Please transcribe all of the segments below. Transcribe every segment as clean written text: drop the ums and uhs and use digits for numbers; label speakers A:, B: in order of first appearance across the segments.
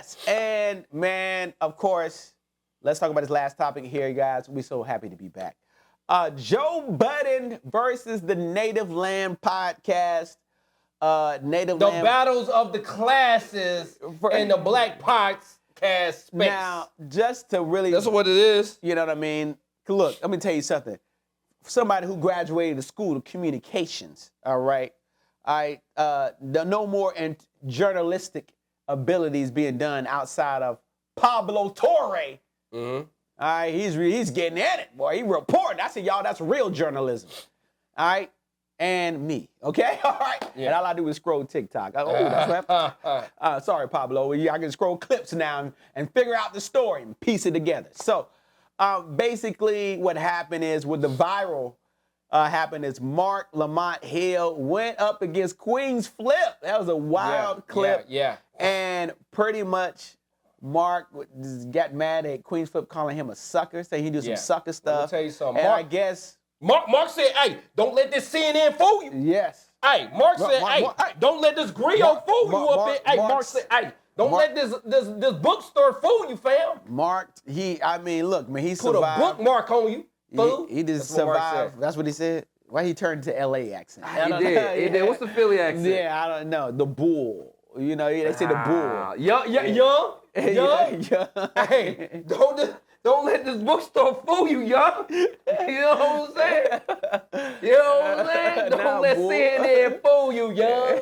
A: Yes, and man, of course, let's talk about this last topic here, guys. We're so happy to be back. Joe Budden versus the Native Land podcast.
B: The battles of the classes in the Black podcast space.
A: Now, just to really...
B: That's what it is.
A: You know what I mean? Look, let me tell you something. Somebody who graduated the school of communications, all right? No more journalistic abilities being done outside of Pablo Torre.
B: Mm-hmm.
A: All right, he's getting at it, boy. He reporting. I said, y'all, that's real journalism. All right, and me, okay? All right, yeah. And all I do is scroll TikTok. That's what sorry, Pablo. I can scroll clips now and figure out the story and piece it together. So basically what happened is with the viral happened is Mark Lamont Hill went up against Queen's Flip. That was a wild clip.
B: Yeah.
A: And pretty much Mark got mad at Queen's Flip calling him a sucker, saying he do some sucker stuff.
B: Let me tell you something.
A: And I guess
B: Mark said, hey, don't let this CNN fool you.
A: Yes.
B: Hey, Mark said, hey, don't let this griot fool you up there. Hey, Mark said, hey, don't let this bookstore fool you, fam.
A: Mark, he survived.
B: Put a bookmark on you, fool.
A: He just survived. That's what he said. Why he turned to LA accent?
C: He did. What's the Philly accent?
A: Yeah, I don't know. The bull. You know, they say the bull.
B: Young. Hey, don't let this bookstore fool you, young. You know what I'm saying? Don't let CNN fool you, young.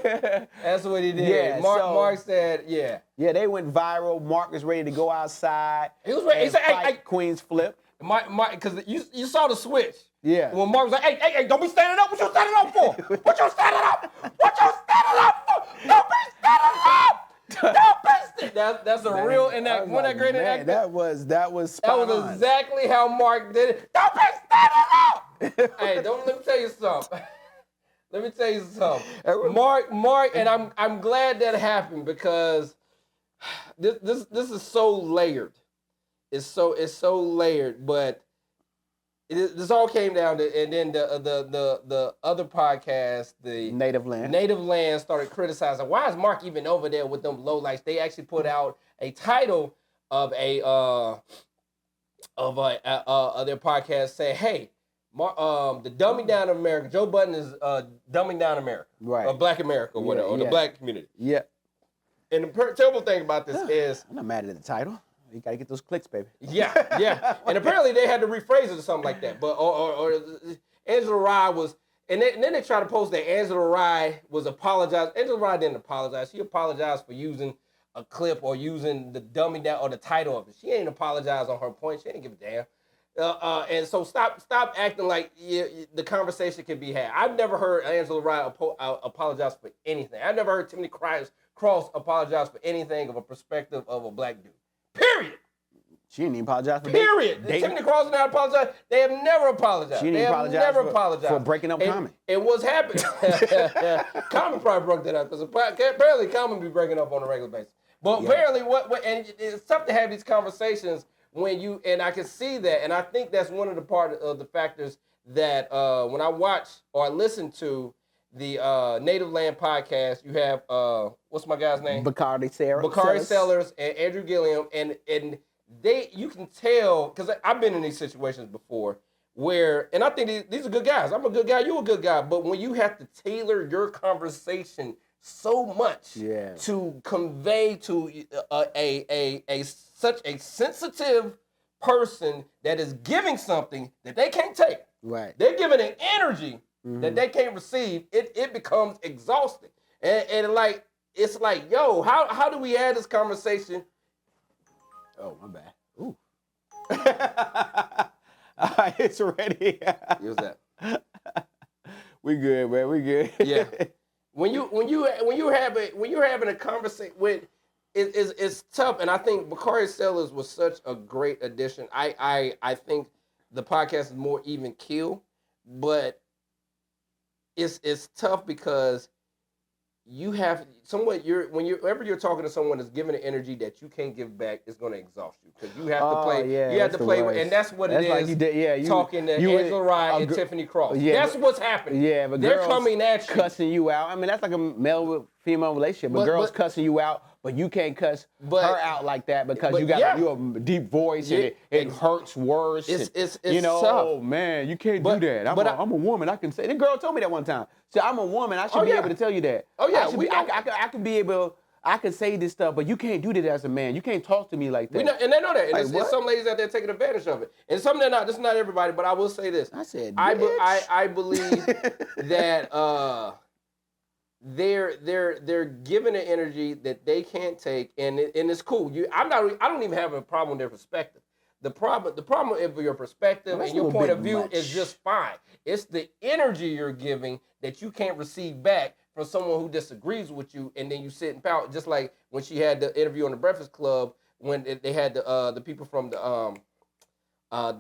B: That's what he did.
A: Yeah,
B: Mark said, yeah.
A: Yeah, they went viral. Mark was ready to go outside.
B: He was ready. He said, hey,
A: Queen's Flip.
B: Because you saw the switch.
A: Yeah.
B: When Mark was like, hey, don't be standing up. What you standing up for? What you standing up? What you standing up for? Don't be standing up. Don't be standing. That's a real, and that one that great enactment.
A: That was spot on.
B: Exactly how Mark did it. Don't be standing up. Hey, let me tell you something. Let me tell you something. Mark, and I'm glad that happened because this is so layered. It's so layered, but this all came down to, and then the other podcast, the
A: Native
B: Land started criticizing. Why is Mark even over there with them lowlights? They actually put out a title of their podcast saying, "Hey, the dumbing down of America. Joe Budden is dumbing down America,
A: right?
B: Or Black America, or whatever, or the Black community."
A: Yeah.
B: And the terrible thing about this is,
A: I'm not mad at the title. You gotta get those clicks, baby.
B: Yeah. And apparently they had to rephrase it or something like that. But or Angela Rye was, and then they tried to post that Angela Rye was apologizing. Angela Rye didn't apologize. She apologized for using a clip or using the dumbing down or the title of it. She ain't apologized on her point. She didn't give a damn. And so stop acting like the conversation can be had. I've never heard Angela Rye apologize for anything. I've never heard Timothy Cross apologize for anything of a perspective of a black dude. Period.
A: She didn't even apologize for
B: Period. Timothy Cross and I apologize. They have never apologized.
A: She didn't apologize for breaking up Common.
B: And what's happened? Common probably broke that up because apparently Common be breaking up on a regular basis. But apparently, and it's tough to have these conversations when you, and I can see that, and I think that's one of the factors that when I watch or I listen to the Native Land podcast, you have what's my guy's name?
A: Bakari
B: Sellers and Andrew Gilliam, and you can tell, because I've been in these situations before where, and I think these are good guys. I'm a good guy, you're a good guy, but when you have to tailor your conversation so much to convey to such a sensitive person that is giving something that they can't take.
A: Right.
B: They're giving an energy that they can't receive, it becomes exhausting. And like, it's like, yo, how do we have this conversation?
A: Oh, my bad. Ooh. All right, it's ready.
B: What's that?
A: We good, man. We good.
B: Yeah. When you're having a conversation with, it's tough, and I think Bakari Sellers was such a great addition. I think the podcast is more even keel, but it's tough because you have whenever you're talking to someone that's giving an energy that you can't give back, it's going to exhaust you because you have to play.
A: Yeah,
B: you have to play, and that's what it is.
A: Like you did, yeah,
B: talking to Angela Rye and Tiffany Cross.
A: Yeah,
B: that's what's happening.
A: Yeah, but
B: they're
A: girls
B: coming at you,
A: cussing you out. I mean, that's like a male with female relationship. But girls cussing you out, but you can't cuss her out like that because you got you a deep voice and it hurts worse.
B: It's
A: tough. Oh man, you can't do that. I'm a woman. I can say. The girl told me that one time. So I'm a woman. I should be able to tell you that.
B: Oh yeah,
A: I can be able. I can say this stuff, but you can't do that as a man. You can't talk to me like that.
B: And they know that. And there's some ladies out there taking advantage of it. And some they're not. This is not everybody, but I will say this.
A: I said,
B: I believe that they're given an energy that they can't take, and it's cool. I don't even have a problem with their perspective. The problem with your perspective and your point of view is just fine. It's the energy you're giving that you can't receive back from someone who disagrees with you, and then you sit and pout. Just like when she had the interview on the Breakfast Club, when they had the people from the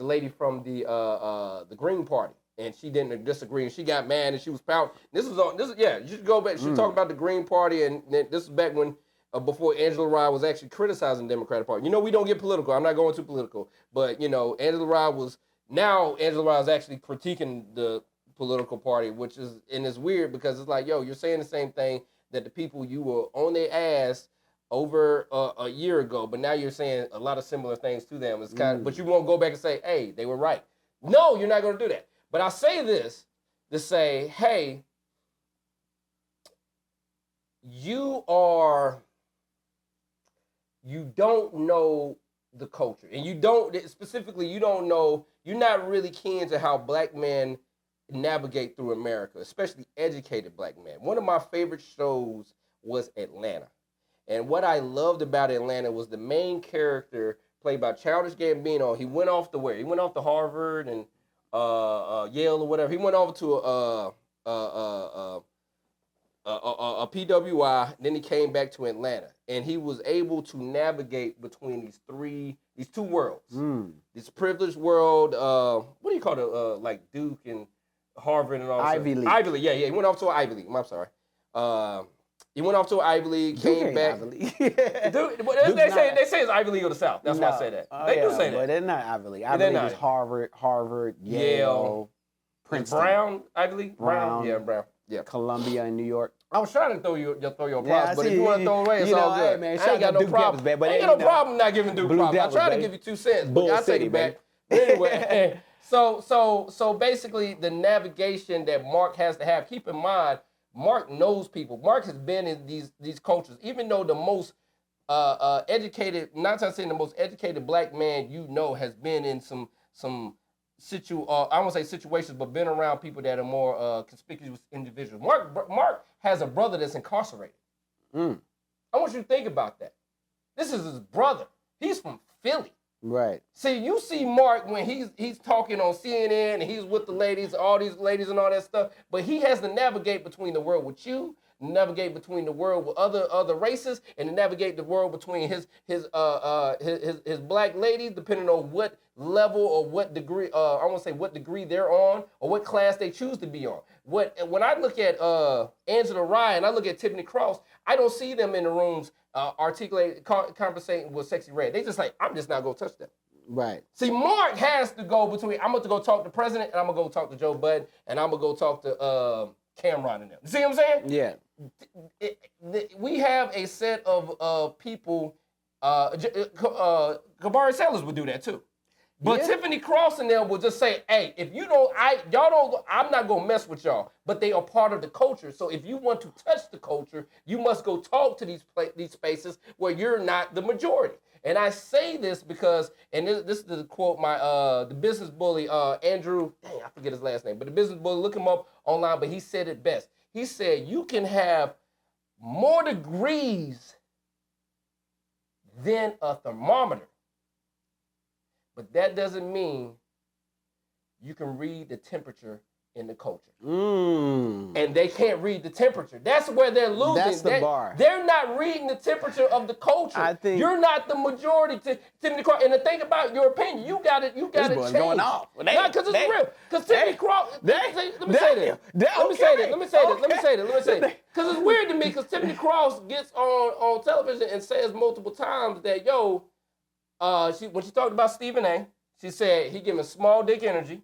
B: lady from the Green Party, and she didn't disagree, and she got mad, and she was pouting. You should go back. She talked about the Green Party, and this is back when before Angela Rye was actually criticizing the Democratic Party. We don't get political. I'm not going too political, but Angela Rye is actually critiquing the political party, which is, and it's weird because it's like, you're saying the same thing that the people you were on their ass over a year ago, but now you're saying a lot of similar things to them. It's kind of, but you won't go back and say, hey, they were right. No, you're not going to do that. But I say this to say, hey, you don't know the culture, and you don't know, you're not really keen to how black men navigate through America, especially educated black men. One of my favorite shows was Atlanta. And what I loved about Atlanta was the main character played by Childish Gambino. He went off to where? He went off to Harvard and Yale or whatever. He went over to a PWI, then he came back to Atlanta. And he was able to navigate between these two worlds. This privileged world, what do you call it? Like Duke and Harvard and all that.
A: Ivy League.
B: Ivy League, yeah. He went off to an Ivy League. I'm sorry. He went off to an Ivy League, came back. Ivy League. They say it's Ivy League of the South. That's why I say that. They do say that.
A: But they're not Ivy League. Ivy League is Harvard, Yale, Princeton.
B: Brown, Ivy League? Brown. Yeah, Brown. Yeah.
A: Columbia in New York.
B: I was trying to throw your props, but if you want to throw away, it's all good.
A: Hey, man,
B: I ain't got no problem. I ain't got no problem not giving Duke props. I try to give you 2 cents, but I'll take it back. Anyway, so basically the navigation that Mark has to have, keep in mind, Mark knows people. Mark has been in these cultures, even though the most educated, not to say the most educated black man has been in some I won't say situations, but been around people that are more conspicuous individuals. Mark has a brother that's incarcerated. I want you to think about that. This is his brother. He's from Philly.
A: Right.
B: See, you see Mark when he's talking on CNN and he's with the ladies, all these ladies and all that stuff, but he has to navigate between the world with you, navigate between the world with other races, and to navigate the world between his black ladies, depending on what level or what degree, I won't say what degree they're on or what class they choose to be on. When I look at Angela Rye and I look at Tiffany Cross, I don't see them in the rooms conversating with Sexy Red. They just like, I'm just not gonna touch them.
A: Right.
B: See, Mark has to go between, I'm going to go talk to the president, and I'm going to go talk to Joe Budden, and I'm going to go talk to Cameron and them. See what I'm saying?
A: Yeah.
B: We have a set of people, Kabari Sellers would do that too. But yeah. Tiffany Cross and them will just say, hey, if you don't, I'm not going to mess with y'all. But they are part of the culture. So if you want to touch the culture, you must go talk to these spaces where you're not the majority. And I say this because, and this is the quote, the business bully, Andrew, I forget his last name, but the business bully, look him up online, but he said it best. He said, you can have more degrees than a thermometer, but that doesn't mean you can read the temperature in the culture.
A: And
B: they can't read the temperature. That's where they're losing.
A: That's the bar.
B: They're not reading the temperature of the culture.
A: I think
B: you're not the majority. Tiffany Cross. And the thing about your opinion, you got to change.
A: Going off.
B: Because it's real. Because Tiffany Cross. Let me say this. Let me say this. Because it's weird to me. Because Tiffany Cross gets on television and says multiple times that when she talked about Stephen A. She said he giving small dick energy.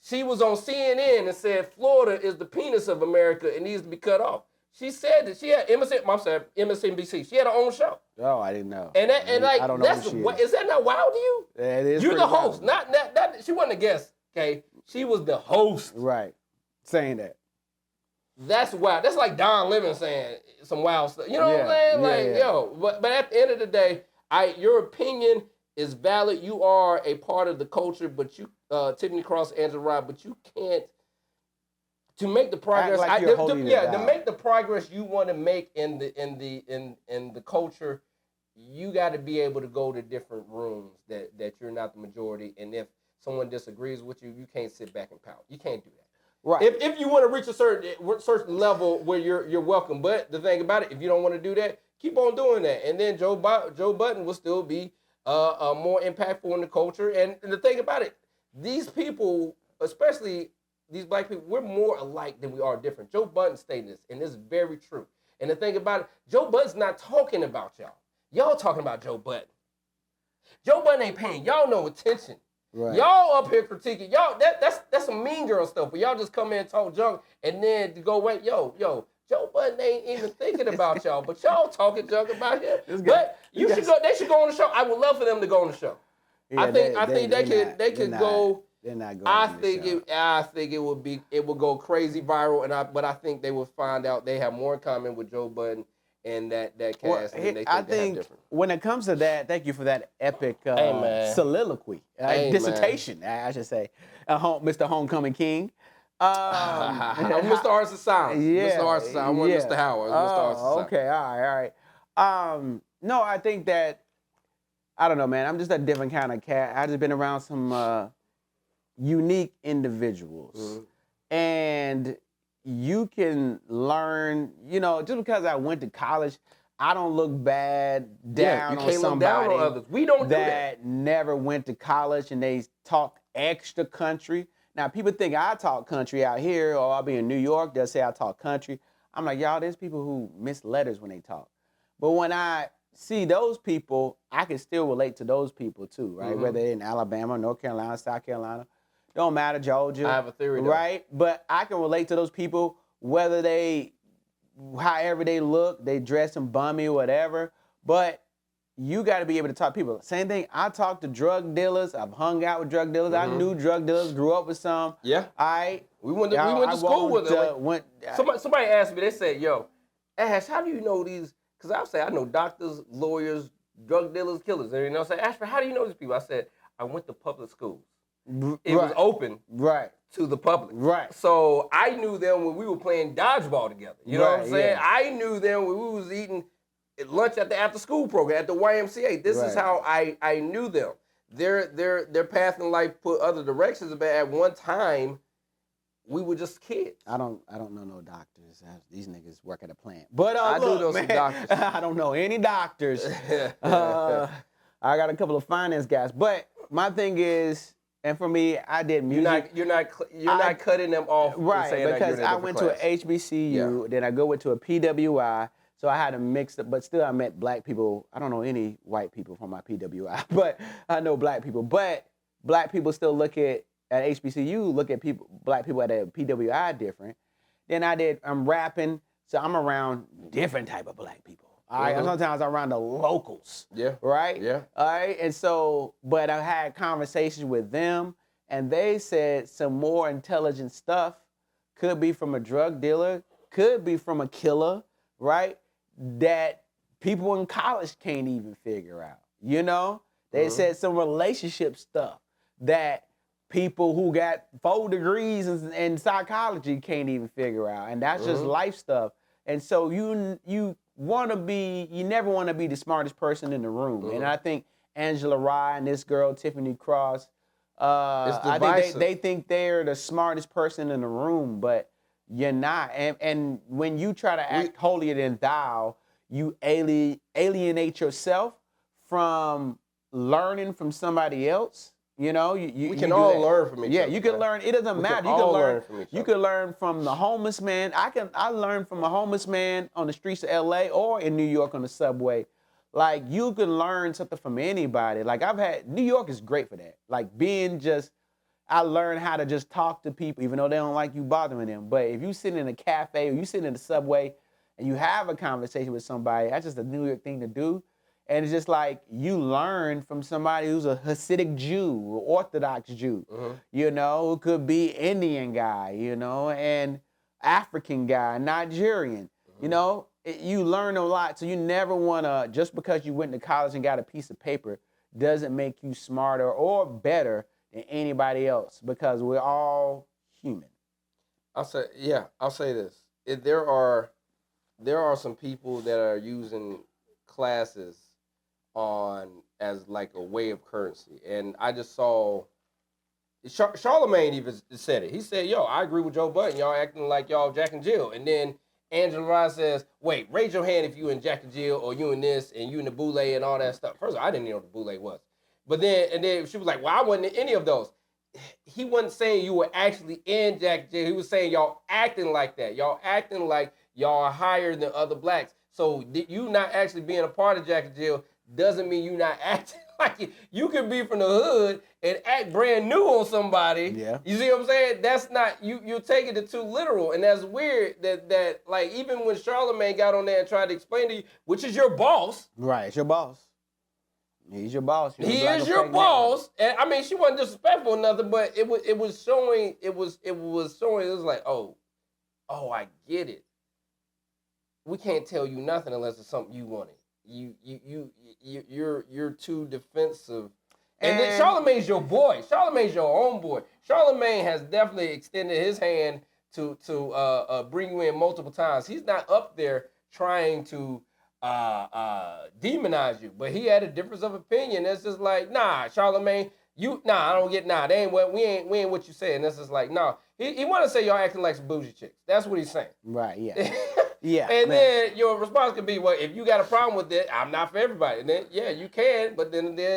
B: She was on CNN and said Florida is the penis of America and needs to be cut off. She said that she had MSNBC. She had her own show.
A: Oh, I didn't know.
B: And
A: I don't know
B: is that not wild to you?
A: It is.
B: You're the host. Not she wasn't a guest. Okay, she was the host.
A: Right, saying that.
B: That's wild. That's like Don Lemon saying some wild stuff. You know what I'm saying? But at the end of the day, your opinion is valid. You are a part of the culture, but you, Tiffany Cross, Angela Rye, but you can't, to make the progress. To make the progress you want to make in the culture, you got to be able to go to different rooms that you're not the majority, and if someone disagrees with you, you can't sit back and pout. You can't do that.
A: Right.
B: If you want to reach a certain level where you're welcome, but the thing about it, if you don't want to do that, keep on doing that, and then Joe Budden will still be more impactful in the culture. And the thing about it, these people, especially these black people, we're more alike than we are different. Joe Budden stated this, and this is very true. And the thing about it, Joe Budden's not talking about y'all. Y'all talking about Joe Budden. Joe Budden ain't paying y'all no attention. Right. Y'all up here critiquing. Y'all, that's some mean girl stuff. But y'all just come in and talk junk, and then to go away, Joe Budden ain't even thinking about y'all, but y'all talking junk about him. But they should go on the show. I would love for them to go on the show. Yeah, I think they could go. They're not going. I think it would go crazy viral, but I think they will find out they have more in common with Joe Budden and that cast.
A: I think when it comes to that, thank you for that epic soliloquy, dissertation, I should say, Mr. Homecoming King.
B: Mr. Arts and Science.
A: Yeah,
B: Mr. Arts and Science. I want Mr. Howard. Mr. Arts and Science.
A: Okay, all right. No, I think that, I don't know, man. I'm just a different kind of cat. I just been around some unique individuals, and you can learn. Just because I went to college, I don't look bad down on somebody
B: on others. We don't do
A: that never went to college and they talk extra country. Now, people think I talk country out here, or I'll be in New York, they'll say I talk country. I'm like, y'all, there's people who miss letters when they talk. But when I see those people, I can still relate to those people too, right? Mm-hmm. Whether they're in Alabama, North Carolina, South Carolina, don't matter, Georgia.
B: I have a theory, though.
A: Right? But I can relate to those people, whether however they look, they dress and bummy, whatever. But you got to be able to talk to people. Same thing, I talk to drug dealers. I've hung out with drug dealers. I knew drug dealers, grew up with some.
B: Yeah. We went to school with them. Somebody asked me, they said, yo, Ash, how do you know these? Because I say I know doctors, lawyers, drug dealers, killers. And I say, Ashford, how do you know these people? I said, I went to public schools. It was open to the public. Right. So I knew them when we were playing dodgeball together. You know what I'm saying? Yeah. I knew them when we was eating lunch at the after school program at the YMCA. This is how I knew them. Their path in life put other directions, but at one time we were just kids.
A: I don't know no doctors. These niggas work at a plant. But
B: I do know some doctors.
A: I don't know any doctors. I got a couple of finance guys. But my thing is, and for me, I did music.
B: You're not cutting them off.
A: Right, because I went to an HBCU, then I went to a PWI. So I had to mix it, but still I met black people. I don't know any white people from my PWI, but I know black people. But black people still look at HBCU, look at black people at a PWI different. Then I'm rapping, so I'm around different type of black people. All right, and sometimes I'm around the locals.
B: Yeah.
A: Right?
B: Yeah.
A: All right, and so, but I had conversations with them, and they said some more intelligent stuff. Could be from a drug dealer, could be from a killer, right? That people in college can't even figure out. They said some relationship stuff that people who got 4 degrees in psychology can't even figure out, and that's just life stuff. And so you never want to be the smartest person in the room. And I think Angela Rye and this girl Tiffany Cross
B: It's
A: I think
B: divisive.
A: they think they're the smartest person in the room, but you're not. And when you try to act holier than thou, you alienate yourself from learning from somebody else. You know,
B: we can all learn from each other.
A: Yeah, you can learn. It doesn't matter. You can learn from each other. You can learn from the homeless man. I learned from a homeless man on the streets of LA or in New York on the subway. Like, you can learn something from anybody. Like, New York is great for that. Like, I learned how to just talk to people, even though they don't like you bothering them. But if you sit in a cafe or you sit in the subway and you have a conversation with somebody, that's just a New York thing to do. And it's just like you learn from somebody who's a Hasidic Jew or Orthodox Jew, you know, who could be Indian guy, you know, and African guy, Nigerian, you know. You learn a lot, so you never want to, just because you went to college and got a piece of paper, doesn't make you smarter or better than anybody else, because we're all human.
B: I'll say this. There are some people that are using classes as like a way of currency. And I just saw Charlemagne even said it. He said, yo, I agree with Joe Budden. Y'all acting like y'all Jack and Jill. And then Angela Rye says, wait, raise your hand if you in Jack and Jill or you in this and you in the boule and all that stuff. First of all, I didn't know what the boule was. But then she was like, well, I wasn't in any of those. He wasn't saying you were actually in Jack and Jill. He was saying y'all acting like that. Y'all acting like y'all are higher than other blacks. So you not actually being a part of Jack and Jill doesn't mean you not acting like it. You can be from the hood and act brand new on somebody.
A: Yeah.
B: You see what I'm saying? That's not, you're taking it too literal. And that's weird that like, even when Charlemagne got on there and tried to explain to you, which is your boss.
A: Right, it's your boss. He's your boss.
B: He is your boss. And I mean, she wasn't disrespectful or nothing, but it was showing, it was like, oh, I get it. We can't tell you nothing unless it's something you wanted. You're too defensive. And then Charlemagne's your boy. Charlemagne's your own boy. Charlemagne has definitely extended his hand to bring you in multiple times. He's not up there trying to demonize you, but he had a difference of opinion. That's just like, nah, Charlemagne, I don't get, they ain't what we ain't what you saying. That's just like, nah. He want to say y'all acting like some bougie chicks. That's what he's saying.
A: Right. Yeah. Yeah.
B: And then your response could be, well, if you got a problem with it, I'm not for everybody. And then, yeah, you can, but then